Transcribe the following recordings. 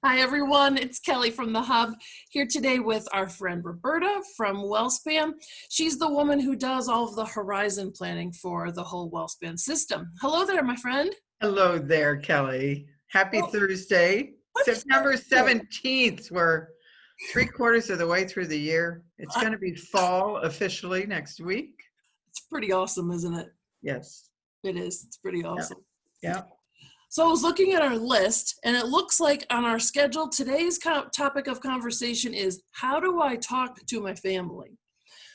Hi everyone, it's Kelly from the Hub here today with our friend Roberta from WellSpan. She's the woman who does all of the horizon planning for the whole WellSpan system. Hello there, my friend. Hello there, Kelly. Happy Well, Thursday. happy September Thursday. 17th. We're 3/4 of the way through the year. It's going to be fall officially next week. It's pretty awesome, isn't it? Yes. It is. It's pretty Yeah. awesome. Yeah. So I was looking at our list, and it looks like on our schedule, today's topic of conversation is how do I talk to my family?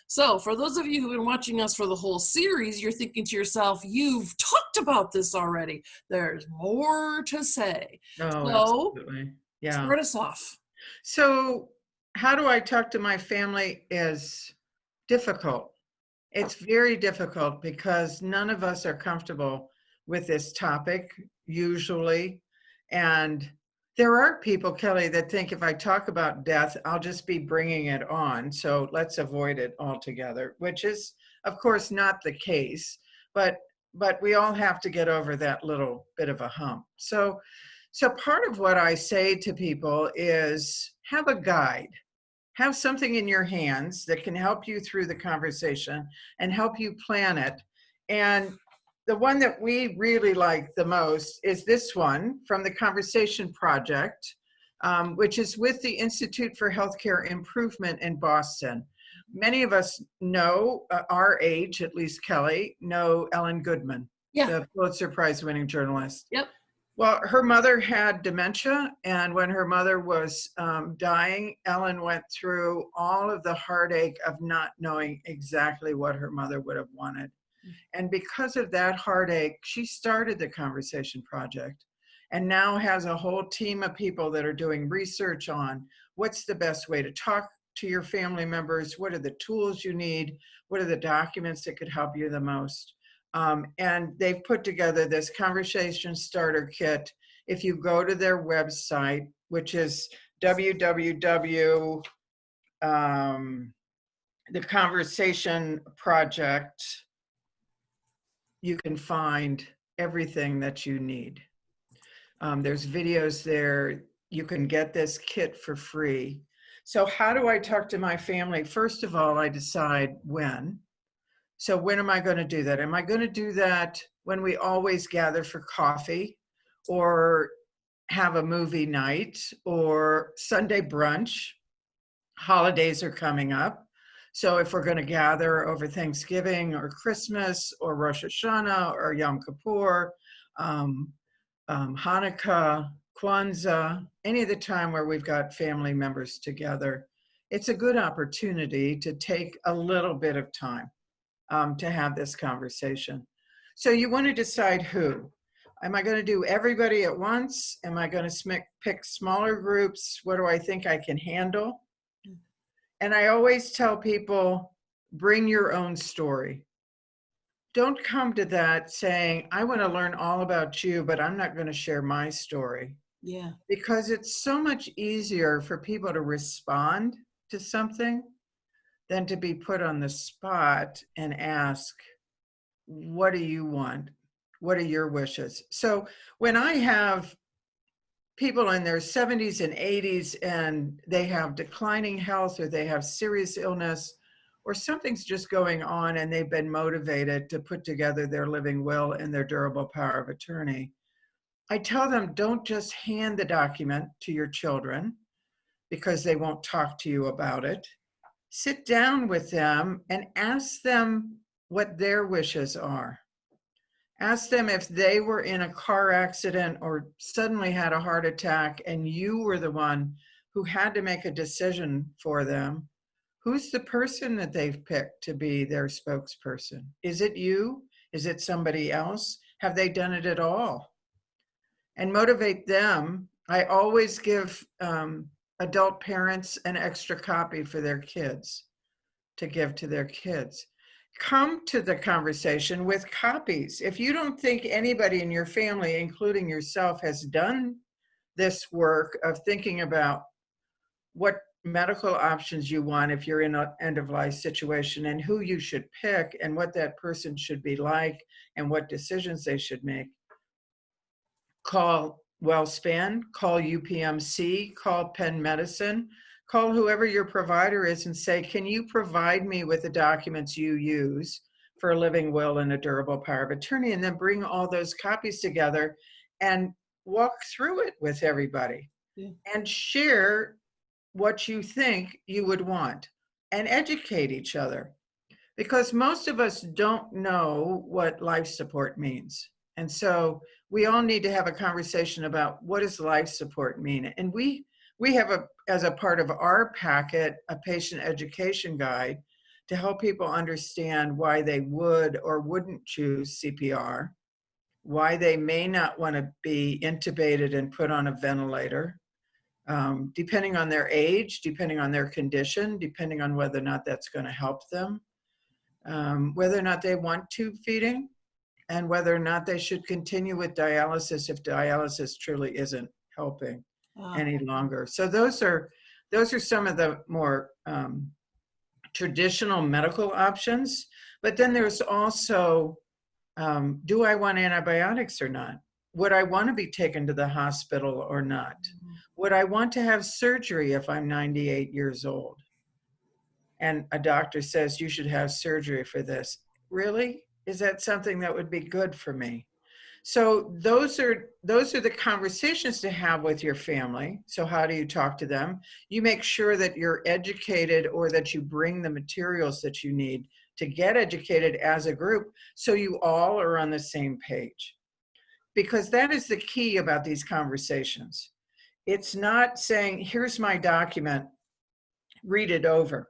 So for those of you who've been watching us for the whole series, you're thinking to yourself, you've talked about this already. There's more to say. Oh, So absolutely. Yeah. start us off. So, how do I talk to my family is difficult. It's very difficult because none of us are comfortable with this topic usually. And there are people, Kelly, that think if I talk about death, I'll just be bringing it on. So let's avoid it altogether, which is, of course, not the case. But we all have to get over that little bit of a hump. So part of what I say to people is have a guide, have something in your hands that can help you through the conversation and help you plan it. And the one that we really like the most is this one from the Conversation Project, which is with the Institute for Healthcare Improvement in Boston. Many of us know, our age, at least Kelly, know Ellen Goodman, Yeah. the Pulitzer Prize winning journalist. Yep. Well, her mother had dementia, and when her mother was dying, Ellen went through all of the heartache of not knowing exactly what her mother would have wanted. And because of that heartache, she started the Conversation Project and now has a whole team of people that are doing research on what's the best way to talk to your family members, what are the tools you need, what are the documents that could help you the most. And they've put together this conversation starter kit. If you go to their website, which is www, the Conversation Project, you can find everything that you need. There's videos there. You can get this kit for free. So how do I talk to my family? First of all, I decide when. So when am I going to do that? Am I going to do that when we always gather for coffee or have a movie night or Sunday brunch? Holidays are coming up. So if we're going to gather over Thanksgiving or Christmas or Rosh Hashanah or Yom Kippur, Hanukkah, Kwanzaa, any of the time where we've got family members together, it's a good opportunity to take a little bit of time to have this conversation. So you want to decide who. Am I going to do everybody at once? Am I going to pick smaller groups? What do I think I can handle? And I always tell people, bring your own story. Don't come to that saying, I want to learn all about you, but I'm not going to share my story. Yeah. Because it's so much easier for people to respond to something than to be put on the spot and ask, what do you want? What are your wishes? So when I have people in their 70s and 80s and they have declining health or they have serious illness or something's just going on and they've been motivated to put together their living will and their durable power of attorney, I tell them, don't just hand the document to your children because they won't talk to you about it. Sit down with them and ask them what their wishes are. Ask them if they were in a car accident or suddenly had a heart attack and you were the one who had to make a decision for them, who's the person that they've picked to be their spokesperson? Is it you? Is it somebody else? Have they done it at all? And motivate them. I always give adult parents an extra copy for their kids to give to their kids. Come to the conversation with copies. If you don't think anybody in your family, including yourself, has done this work of thinking about what medical options you want if you're in an end-of-life situation and who you should pick and what that person should be like and what decisions they should make, call WellSpan, call UPMC, call Penn Medicine, call whoever your provider is and say, can you provide me with the documents you use for a living will and a durable power of attorney? And then bring all those copies together and walk through it with everybody. Yeah. And share what you think you would want and educate each other. Because most of us don't know what life support means. And so we all need to have a conversation about what does life support mean? And we have as a part of our packet, a patient education guide to help people understand why they would or wouldn't choose CPR, why they may not want to be intubated and put on a ventilator, depending on their age, depending on their condition, depending on whether or not that's going to help them. Whether or not they want tube feeding, and whether or not they should continue with dialysis if dialysis truly isn't helping any longer. So those are some of the more traditional medical options. But then there's also, do I want antibiotics or not? Would I want to be taken to the hospital or not? Would I want to have surgery if I'm 98 years old? And a doctor says you should have surgery for this. Really? Is that something that would be good for me? So those are the conversations to have with your family. So how do you talk to them? You make sure that you're educated, or that you bring the materials that you need to get educated as a group, so you all are on the same page. Because that is the key about these conversations. It's not saying, here's my document, read it over.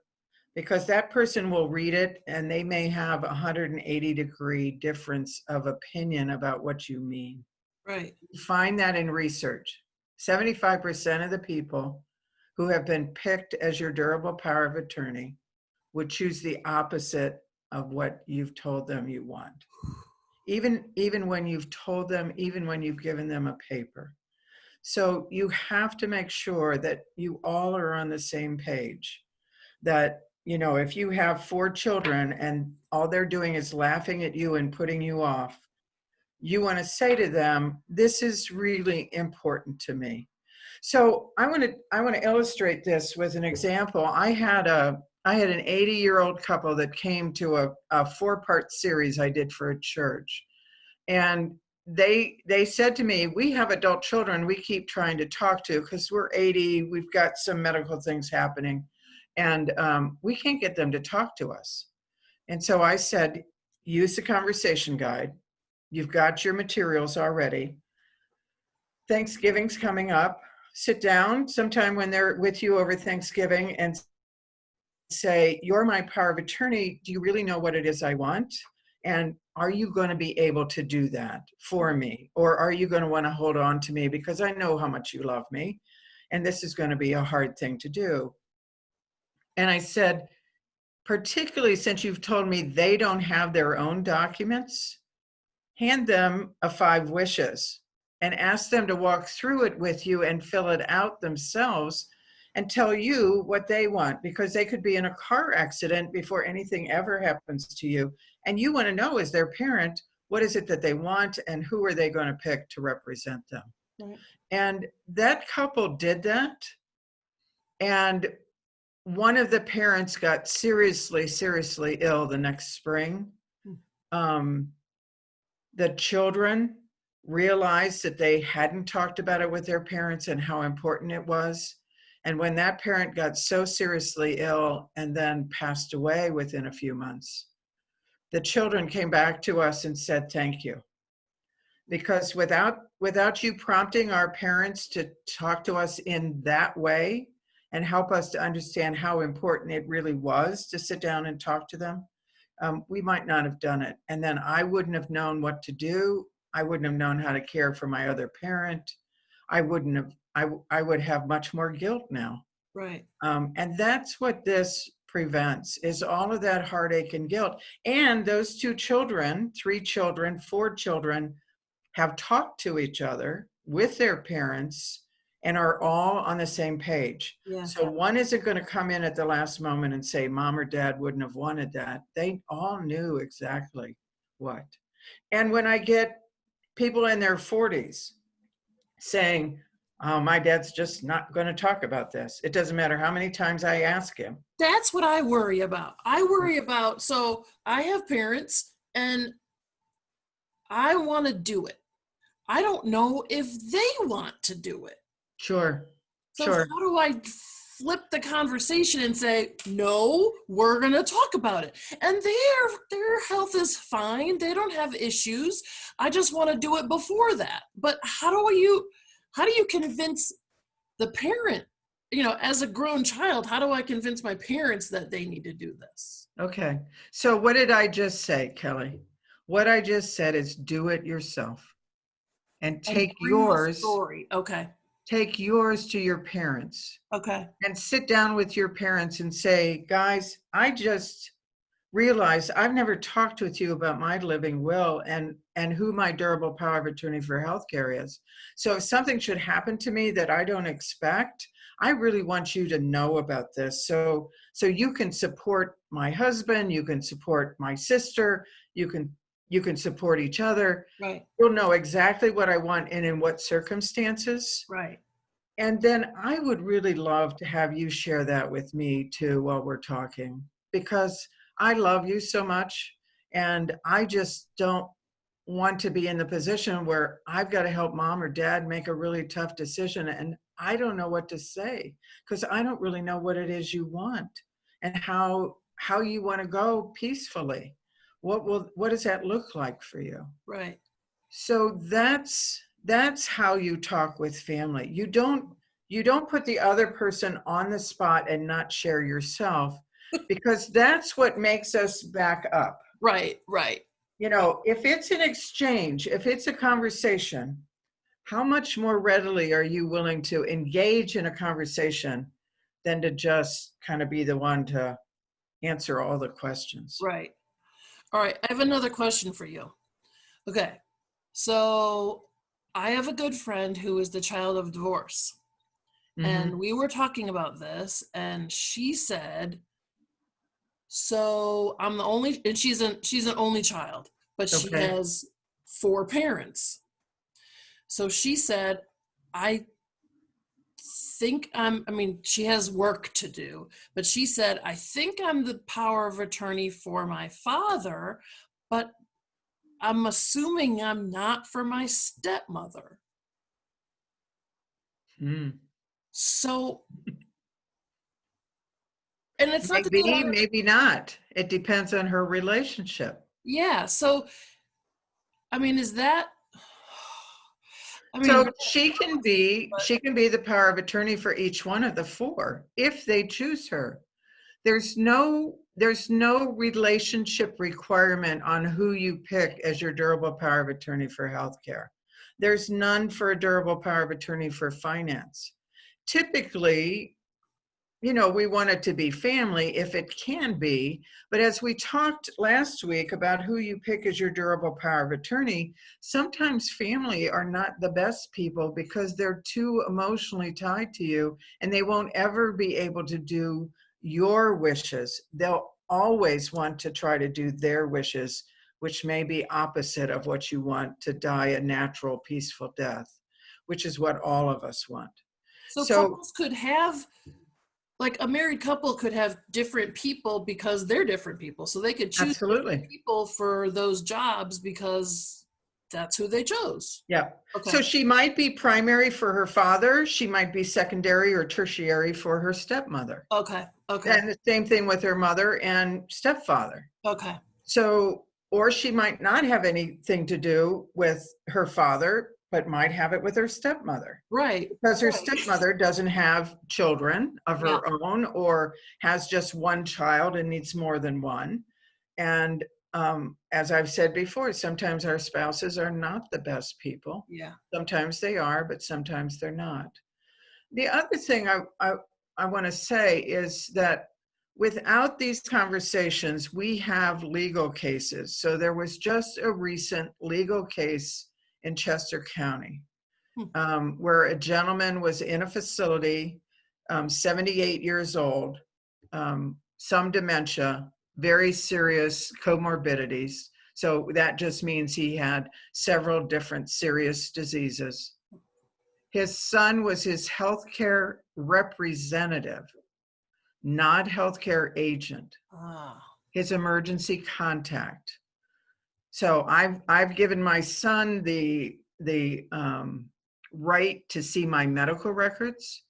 Because that person will read it and they may have a 180-degree difference of opinion about what you mean. Right. You find that in research. 75% of the people who have been picked as your durable power of attorney would choose the opposite of what you've told them you want. Even when you've told them, even when you've given them a paper. So you have to make sure that you all are on the same page. That, if you have 4 children and all they're doing is laughing at you and putting you off, you want to say to them, this is really important to me. So I want to illustrate this with an example. I had an 80-year-old couple that came to a 4-part series I did for a church. And they said to me, we have adult children we keep trying to talk to because we're 80, we've got some medical things happening. And we can't get them to talk to us. And so I said, use the conversation guide. You've got your materials already. Thanksgiving's coming up. Sit down sometime when they're with you over Thanksgiving and say, you're my power of attorney. Do you really know what it is I want? And are you going to be able to do that for me? Or are you going to want to hold on to me because I know how much you love me? And this is going to be a hard thing to do. And I said, particularly since you've told me they don't have their own documents, hand them a 5 wishes and ask them to walk through it with you and fill it out themselves and tell you what they want, because they could be in a car accident before anything ever happens to you. And you want to know, as their parent, what is it that they want and who are they going to pick to represent them? Right. And that couple did that. And one of the parents got seriously ill the next spring. The children realized that they hadn't talked about it with their parents and how important it was. And when that parent got so seriously ill and then passed away within a few months, the children came back to us and said, thank you. Because without you prompting our parents to talk to us in that way, and help us to understand how important it really was to sit down and talk to them, we might not have done it. And then I wouldn't have known what to do. I wouldn't have known how to care for my other parent. I would have much more guilt now. Right. And that's what this prevents, is all of that heartache and guilt. And those 2 children, 3 children, 4 children have talked to each other with their parents and are all on the same page. Yeah. So one isn't going to come in at the last moment and say, mom or dad wouldn't have wanted that. They all knew exactly what. And when I get people in their 40s saying, oh, my dad's just not going to talk about this. It doesn't matter how many times I ask him. That's what I worry about. I worry about, so I have parents and I want to do it. I don't know if they want to do it. Sure. So Sure. how do I flip the conversation and say, no, we're going to talk about it? And their health is fine. They don't have issues. I just want to do it before that. But how do you convince the parent, as a grown child, how do I convince my parents that they need to do this? Okay. So what did I just say, Kelly? What I just said is do it yourself and And bring the story. Okay. take yours to your parents Okay. and sit down with your parents and say, guys, I just realized I've never talked with you about my living will and who my durable power of attorney for healthcare is. So if something should happen to me that I don't expect, I really want you to know about this. So you can support my husband, you can support my sister, you can support each other. Right. You'll know exactly what I want and in what circumstances. Right. And then I would really love to have you share that with me too while we're talking, because I love you so much and I just don't want to be in the position where I've got to help mom or dad make a really tough decision and I don't know what to say because I don't really know what it is you want and how you want to go peacefully. What does that look like for you? Right. So that's how you talk with family. You don't put the other person on the spot and not share yourself because that's what makes us back up. Right. Right. If it's an exchange, if it's a conversation, how much more readily are you willing to engage in a conversation than to just kind of be the one to answer all the questions? Right. All right. I have another question for you. Okay. So I have a good friend who is the child of divorce. Mm-hmm. And we were talking about this, and she said, so I'm the only, and she's an only child, but she Okay. has 4 parents. So she said, I think she has work to do, but she said, I think I'm the power of attorney for my father, but I'm assuming I'm not for my stepmother. Mm. So, and it's not that they Maybe, want to, maybe not. It depends on her relationship. yeah. So, is that, So she can be the power of attorney for each one of the 4 if they choose her. There's no relationship requirement on who you pick as your durable power of attorney for healthcare. There's none for a durable power of attorney for finance. Typically, we want it to be family if it can be. But as we talked last week about who you pick as your durable power of attorney, sometimes family are not the best people because they're too emotionally tied to you and they won't ever be able to do your wishes. They'll always want to try to do their wishes, which may be opposite of what you want, to die a natural, peaceful death, which is what all of us want. so couples could have, like a married couple could have different people because they're different people. So they could choose Absolutely. people for those jobs because that's who they chose. Yeah. Okay. So she might be primary for her father. She might be secondary or tertiary for her stepmother. Okay. Okay. And the same thing with her mother and stepfather. Okay. So, or she might not have anything to do with her father, but might have it with her stepmother. Right. Because her stepmother doesn't have children of her own or has just one child and needs more than one. And as I've said before, sometimes our spouses are not the best people. Yeah. Sometimes they are, but sometimes they're not. The other thing I want to say is that without these conversations, we have legal cases. So there was just a recent legal case in Chester County where a gentleman was in a facility, 78 years old, some dementia, very serious comorbidities. So that just means he had several different serious diseases. His son was his healthcare representative, not healthcare agent, Ah, his emergency contact. So I've given my son the right to see my medical records,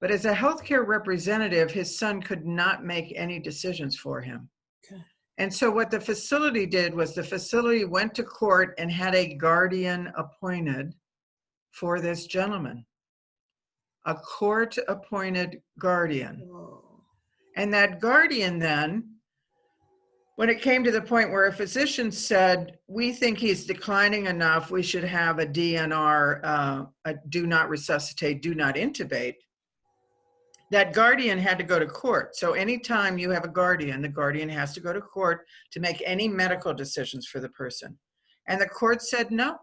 but as a healthcare representative, his son could not make any decisions for him. okay. And so what the facility did was the facility went to court and had a guardian appointed for this gentleman, a court-appointed guardian. Oh, And that guardian then, when it came to the point where a physician said, we think he's declining enough, we should have a DNR, a do not resuscitate, do not intubate, that guardian had to go to court. So anytime you have a guardian, the guardian has to go to court to make any medical decisions for the person. And the court said, no,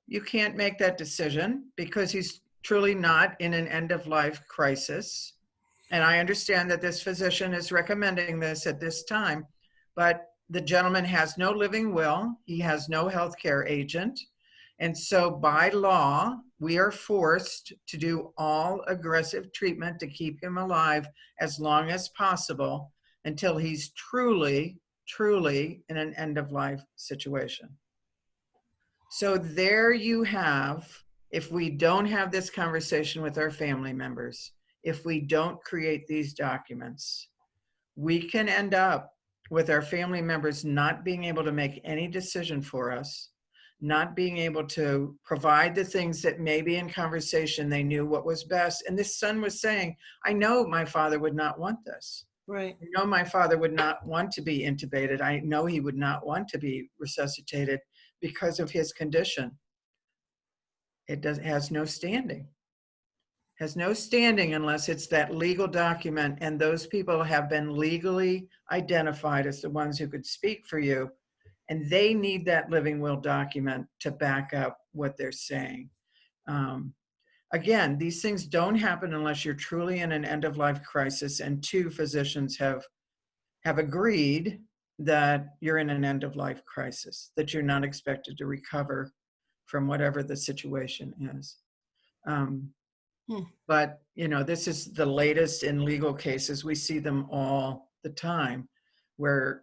you can't make that decision because he's truly not in an end-of-life crisis. And I understand that this physician is recommending this at this time, but the gentleman has no living will. He has no healthcare agent. And so by law, we are forced to do all aggressive treatment to keep him alive as long as possible until he's truly in an end-of-life situation. So there you have, if we don't have this conversation with our family members, if we don't create these documents, we can end up with our family members not being able to make any decision for us, not being able to provide the things that maybe in conversation they knew what was best. And this son was saying, I know my father would not want this. right. I know my father would not want to be intubated. I know he would not want to be resuscitated because of his condition. It has no standing. Has no standing unless it's that legal document, and those people have been legally identified as the ones who could speak for you, and they need that living will document to back up what they're saying. Again, these things don't happen unless you're truly in an end-of-life crisis and two physicians have agreed that you're in an end-of-life crisis, that you're not expected to recover from whatever the situation is. But, you know, this is the latest in legal cases. We see them all the time where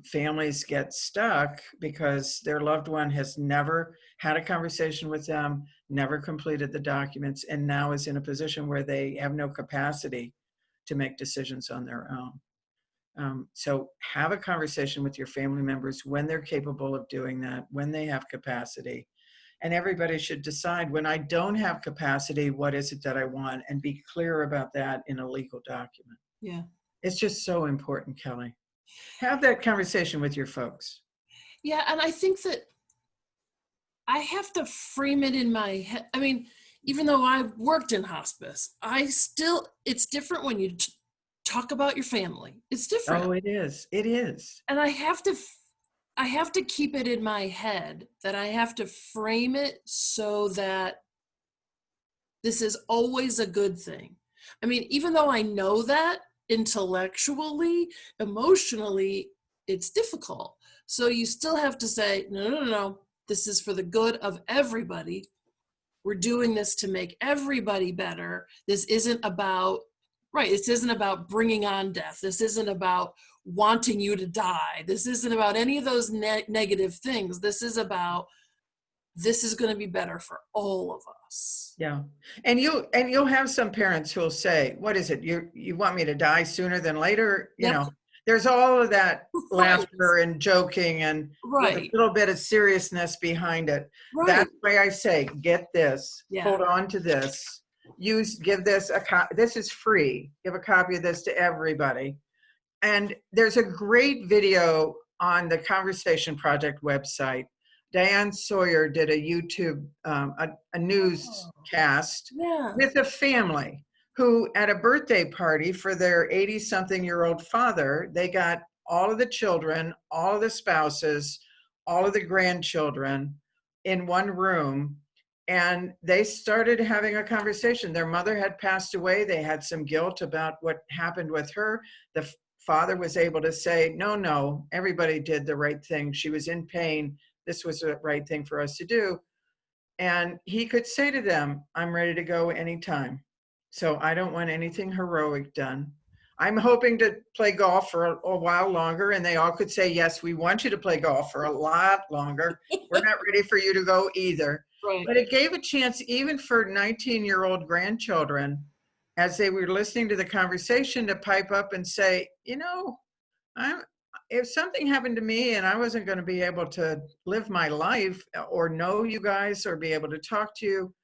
families get stuck because their loved one has never had a conversation with them, never completed the documents, and now is in a position where they have no capacity to make decisions on their own. So have a conversation with your family members when they're capable of doing that, when they have capacity. And everybody should decide, when I don't have capacity, what is it that I want, and be clear about that in a legal document. Yeah. It's just so important, Kelly. Have that conversation with your folks. Yeah, and I think that I have to frame it in my head. I mean, even though I've worked in hospice, it's different when you talk about your family. It's different. Oh, it is. It is. And I have to keep it in my head that I have to frame it so that this is always a good thing. I mean, even though I know that intellectually, emotionally, it's difficult. So you still have to say, no, this is for the good of everybody. We're doing this to make everybody better. This isn't about, this isn't about bringing on death. This isn't about wanting you to die. This isn't about any of those negative things. This is about, this is going to be better for all of us. Yeah. And you'll have some parents who'll say, what is it? You want me to die sooner than later? You know, there's all of that laughter and joking and with a little bit of seriousness behind it. That's why I say, get this, hold on to this, give this this is free. Give a copy of this to everybody. And there's a great video on the Conversation Project website. Diane Sawyer did a YouTube, a newscast with a family who, at a birthday party for their 80-something-year-old father, they got all of the children, all of the spouses, all of the grandchildren in one room, and they started having a conversation. Their mother had passed away. They had some guilt about what happened with her. The father was able to say, no, everybody did the right thing. She was in pain. This was the right thing for us to do. And he could say to them, I'm ready to go anytime. So I don't want anything heroic done. I'm hoping to play golf for a while longer. And they all could say, yes, we want you to play golf for a lot longer. We're not ready for you to go either. Right. But it gave a chance even for 19-year-old grandchildren, as they were listening to the conversation, to pipe up and say, I'm, if something happened to me and I wasn't going to be able to live my life or know you guys or be able to talk to you,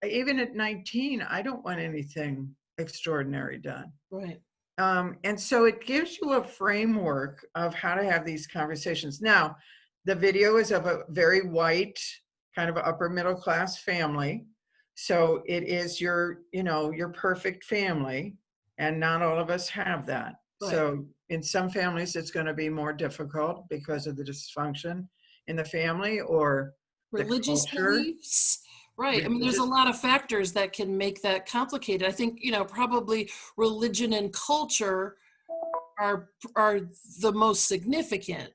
even at 19, I don't want anything extraordinary done. Right. And so it gives you a framework of how to have these conversations. Now, the video is of a very white, kind of upper middle class family. So it is your perfect family. And not all of us have that. Right. So in some families, it's going to be more difficult because of the dysfunction in the family or the Religious culture. beliefs. Right. I mean, there's a lot of factors that can make that complicated. I think, probably religion and culture are the most significant.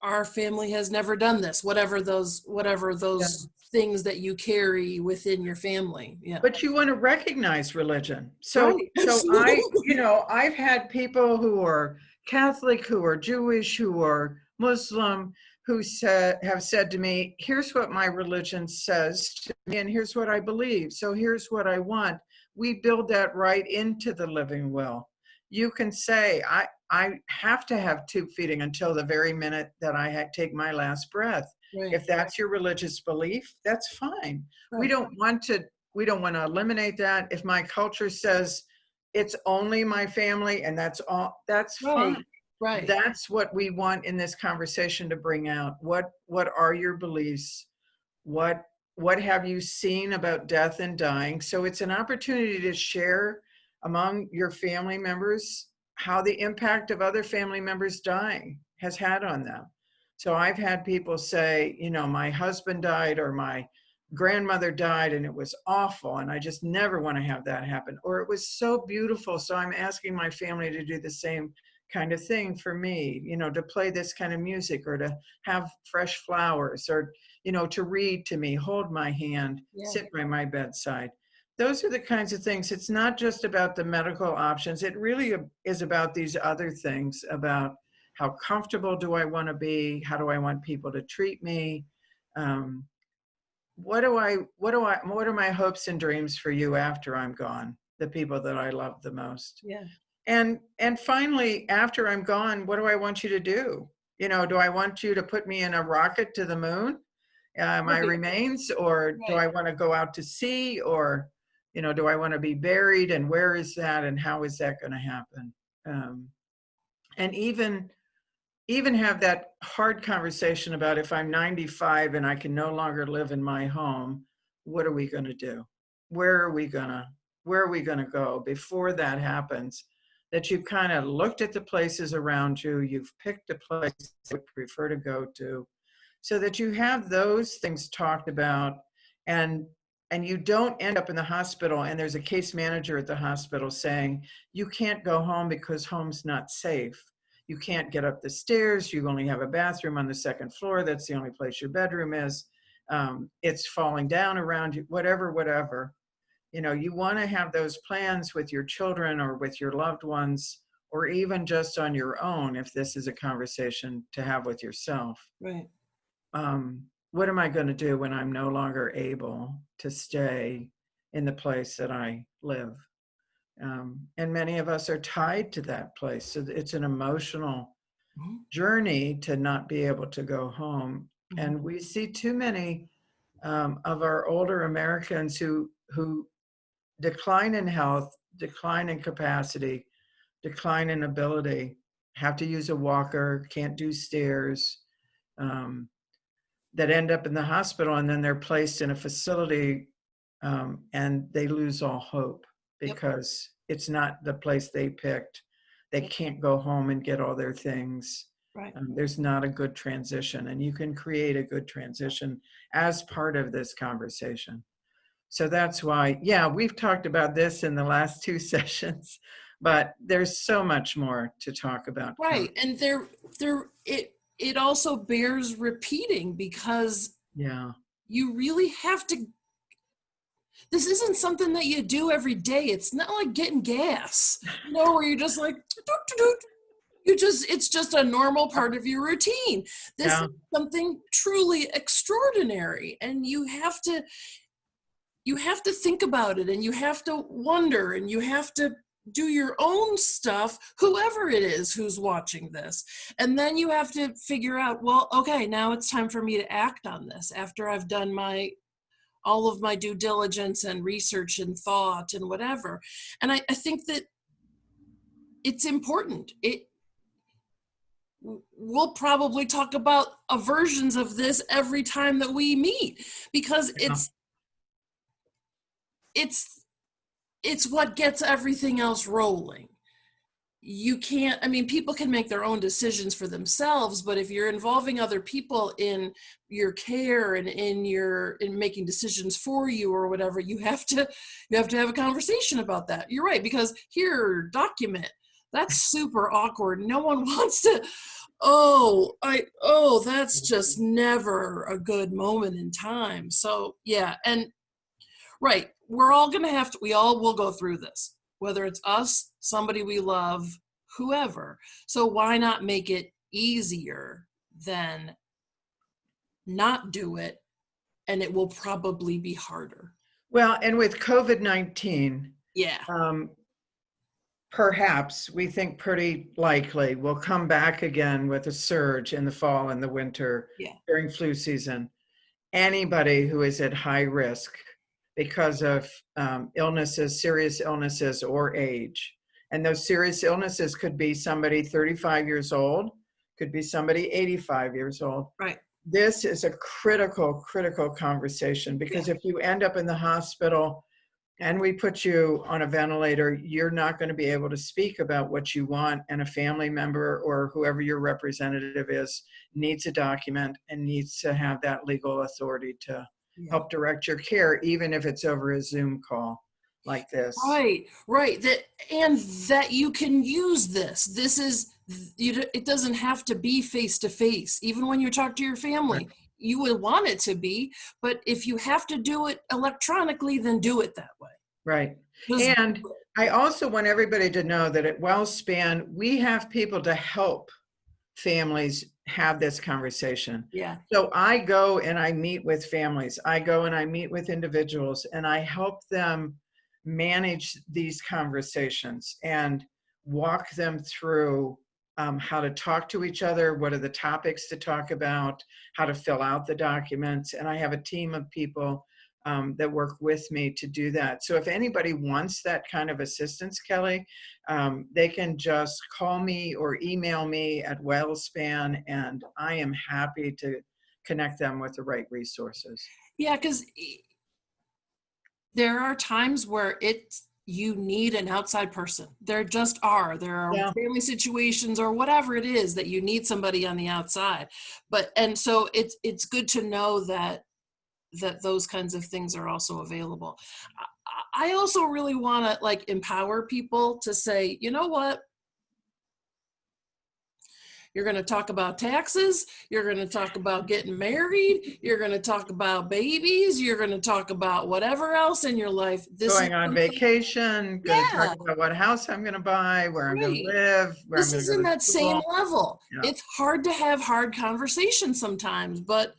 Our family has never done this, whatever those things that you carry within your family. Yeah. But you want to recognize religion. Right. So I've had people who are Catholic, who are Jewish, who are Muslim, who have said to me, here's what my religion says to me, and here's what I believe. So here's what I want. We build that right into the living will. You can say, I have to have tube feeding until the very minute that I take my last breath. Right. If that's your religious belief, that's fine. Right. We don't want to eliminate that. If my culture says it's only my family and that's all, that's fine. Right. That's what we want in this conversation to bring out. What are your beliefs? What have you seen about death and dying? So it's an opportunity to share among your family members how the impact of other family members dying has had on them. So I've had people say, my husband died or my grandmother died and it was awful and I just never want to have that happen. Or it was so beautiful, so I'm asking my family to do the same kind of thing for me, to play this kind of music or to have fresh flowers or, to read to me, hold my hand, sit by my bedside. Those are the kinds of things. It's not just about the medical options. It really is about these other things, about how comfortable do I want to be? How do I want people to treat me? What are my hopes and dreams for you after I'm gone? The people that I love the most. Yeah. And finally, after I'm gone, what do I want you to do? Do I want you to put me in a rocket to the moon, my remains, or do I want to go out to sea, or, do I want to be buried, and where is that, and how is that going to happen? And even have that hard conversation about if I'm 95 and I can no longer live in my home, what are we going to do? Where are we going to go before that happens? That you've kind of looked at the places around you, you've picked a place you would prefer to go to, so that you have those things talked about, and you don't end up in the hospital and there's a case manager at the hospital saying, you can't go home because home's not safe. You can't get up the stairs. You only have a bathroom on the second floor. That's the only place your bedroom is. It's falling down around you, whatever. You want to have those plans with your children or with your loved ones, or even just on your own, if this is a conversation to have with yourself. Right. What am I going to do when I'm no longer able to stay in the place that I live? And many of us are tied to that place. So it's an emotional journey to not be able to go home. And we see too many of our older Americans who decline in health, decline in capacity, decline in ability, have to use a walker, can't do stairs, that end up in the hospital, and then they're placed in a facility and they lose all hope because it's not the place they picked. They can't go home and get all their things. Right. There's not a good transition, and you can create a good transition as part of this conversation. So that's why, we've talked about this in the last 2 sessions, but there's so much more to talk about. Right. And it also bears repeating because you really have to, this isn't something that you do every day. It's not like getting gas, where you're just like, doot, doot, doot. It's just a normal part of your routine. This is something truly extraordinary, and you have to think about it, and you have to wonder, and you have to do your own stuff, whoever it is who's watching this. And then you have to figure out, well, okay, now it's time for me to act on this after I've done all of my due diligence and research and thought and whatever. And I think that it's important. We'll probably talk about versions of this every time that we meet, because it's what gets everything else rolling. You can't, people can make their own decisions for themselves, but if you're involving other people in your care and in making decisions for you or whatever, you have to have a conversation about that. You're right, because here, document, that's super awkward. No one wants to, that's just never a good moment in time. So yeah, and right, we all will go through this, whether it's us, somebody we love, whoever. So why not make it easier than not do it? And it will probably be harder. Well, and with COVID-19, perhaps we think pretty likely we'll come back again with a surge in the fall and the winter during flu season. Anybody who is at high risk because of illnesses, serious illnesses, or age. And those serious illnesses could be somebody 35 years old, could be somebody 85 years old. Right. This is a critical conversation, because if you end up in the hospital and we put you on a ventilator, you're not going to be able to speak about what you want, and a family member or whoever your representative is needs a document and needs to have that legal authority to help direct your care, even if it's over a Zoom call like this. Right. That you can use this. This is, it doesn't have to be face to face. Even when you talk to your family, you would want it to be, but if you have to do it electronically, then do it that way. Right. And I also want everybody to know that at WellSpan, we have people to help families have this conversation. Yeah. So I go and I meet with families. I go and I meet with individuals, and I help them manage these conversations and walk them through how to talk to each other, what are the topics to talk about, how to fill out the documents. And I have a team of people that work with me to do that. So if anybody wants that kind of assistance, Kelly, they can just call me or email me at WellSpan, and I am happy to connect them with the right resources. Yeah, because there are times where you need an outside person. There just are. There are family situations or whatever it is that you need somebody on the outside. And so it's good to know that those kinds of things are also available. I also really want to empower people to say, you know what? You're going to talk about taxes. You're going to talk about getting married. You're going to talk about babies. You're going to talk about whatever else in your life. Going on vacation. Going to talk about what house I'm going to buy, where I'm going to live. This is in that same level. Yeah. It's hard to have hard conversations sometimes, but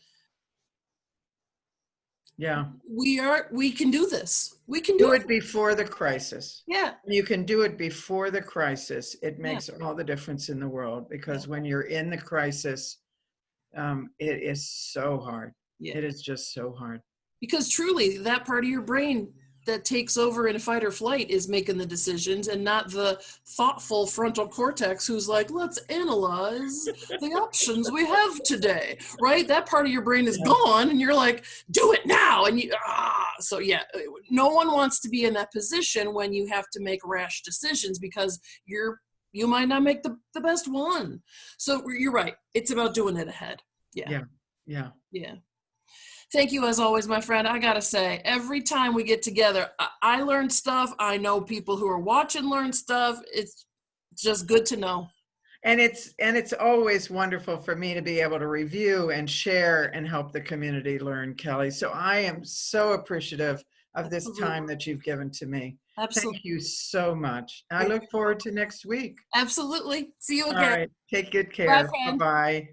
we can do this. We can do it before the crisis. Yeah. You can do it before the crisis. It makes all the difference in the world, because when you're in the crisis, it is so hard. Yeah. It is just so hard. Because truly, that part of your brain that takes over in fight or flight is making the decisions, and not the thoughtful frontal cortex who's like, let's analyze the options we have today, right? That part of your brain is gone, and you're like, do it now. And so no one wants to be in that position when you have to make rash decisions, because you might not make the best one. So you're right. It's about doing it ahead. Yeah. Thank you, as always, my friend. I got to say, every time we get together, I learn stuff. I know people who are watching learn stuff. It's just good to know. And it's always wonderful for me to be able to review and share and help the community learn, Kelly. So I am so appreciative of this Absolutely. time that you've given to me. Thank Absolutely. you so much. I look forward to next week. Absolutely. See you All again. right. Take good Bye, care. friend. Bye-bye.